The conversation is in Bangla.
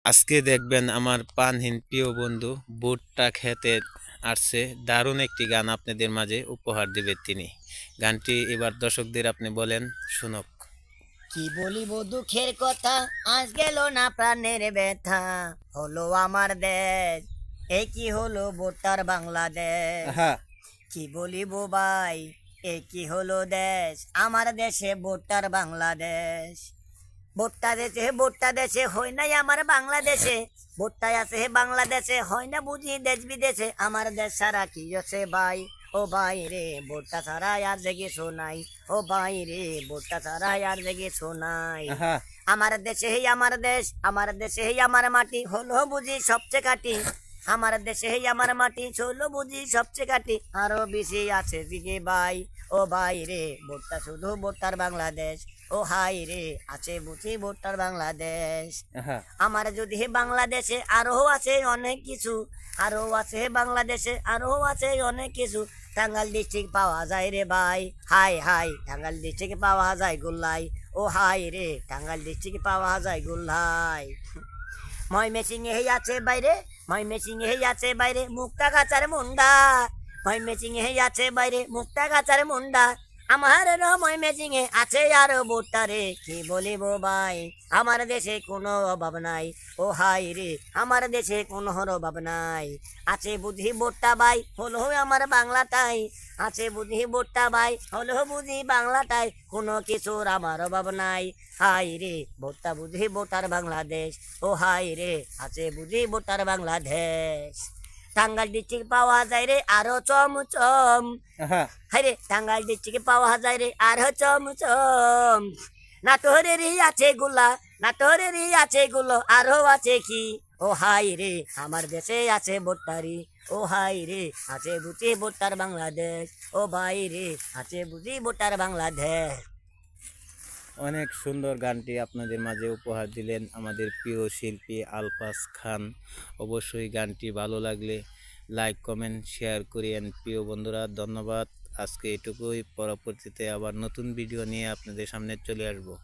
আজকে দেখবেন আমার পানহীন প্রিয় বন্ধু ভুট্টা খেতে আসছে। দারুণ একটি গান আপনাদের মাঝে উপহার দিবে তিনি। গানটি এবার দর্শকদের আপনি বলেন, শুনক। কি বলিব দুঃখের কথা, আজ গেল না প্রাণের ব্যথা, হলো আমার দেশ, এ কি হলো ভোটার বাংলাদেশ। আহা। কি বলিব ভাই, এ কি হলো দেশ, আমার দেশে ভোটার বাংলাদেশ। ভোটটা দেশে হয় নাই আমার বাংলাদেশে, ভোটটাই আছে হে বাংলাদেশে, হয় না বুঝি দেশ বিদেশে, আমার দেশ সারা কি আছে ভাই। ও ভাই রে ভোটটা ছাড়া আর জেগে শোনাই, ও ভাই রে ভোটটা ছাড়া আর জেগে শোনাই। আহা। আমার দেশে হে আমার দেশ, আমার দেশে হে আমার মাটি, হলো বুঝি সবচেয়ে কাটি। আমার দেশে হে আমার মাটি, হলো বুঝি সবচেয়ে কাটি, আরো বেশি আছে দিকে ভাই। ও ভাই রে ভোটটা শুধু ভোটার বাংলাদেশ, ও হাই রে আছে বুঝি ভোটার বাংলাদেশ। আহা। আমার যদি হে বাংলাদেশে আরো আছে অনেক কিছু, আরো আছে হে বাংলাদেশে আরো আছে অনেক কিছু। টাঙ্গাইল ডিস্ট্রিক্ট পাওয়া যায় রে ভাই, হাই হাই টাঙ্গাইল ডিস্ট্রিক্ট পাওয়া যায় গোল্লাই। ও হাই রে টাঙ্গাইল ডিস্ট্রিক্ট পাওয়া যায় গোল্লাই। ময়মেসিং এ আছে বাইরে, ময়মেসিং এ আছে বাইরে মুক্তা গাছার মুন্ডা, ময়মেসিং এ আছে বাইরে মুক্তা গাছার মুন্ডা। আমার ময়মেসিং এ আছে আর ভোটারে, কি বলিব ভাই, আমার দেশে কোনো অভাব নাই। ও হাই রে আমার দেশে কোনো অভাব নাই। আছে বুঝি ভোটটা ভাই, হলো আমার বাংলাটাই, আছে বুঝি ভোটটা ভাই, হলো বুঝি বাংলাটাই, কোনো কিছুর আমার অভাব নাই। হাই রে ভোটটা বুঝি ভোটার বাংলাদেশ, ও হাই রে আছে বুঝি ভোটার বাংলাদেশ। টাঙ্গাইল ডিস্ট্রিক্ট পাওয়া যায় রে আরো চমচম, আহা। হাই রে টাঙ্গাইল ডিস্ট্রিক্ট পাওয়া যায় রে আরো চমচম। নাটোরেরই আছে গুলা, নাটোরেরই আছে গুলো, আরো আছে কি। ও হাই রে আমার দেশে আছে ভোটারি, ও হাই রে আছে বুঝি ভোটার বাংলাদেশ, ও ভাই রে আছে বুঝি ভোটার বাংলাদেশ। অনেক সুন্দর গানটি আপনাদের মাঝে উপহার দিলেন আমাদের প্রিয় শিল্পী আলফাজ খান। অবশ্যই গানটি ভালো লাগলে লাইক কমেন্ট শেয়ার করিয়েন প্রিয় বন্ধুরা। ধন্যবাদ। আজকে এটুকুই, পরবর্তীতে আবার নতুন ভিডিও নিয়ে আপনাদের সামনে চলে আসবো।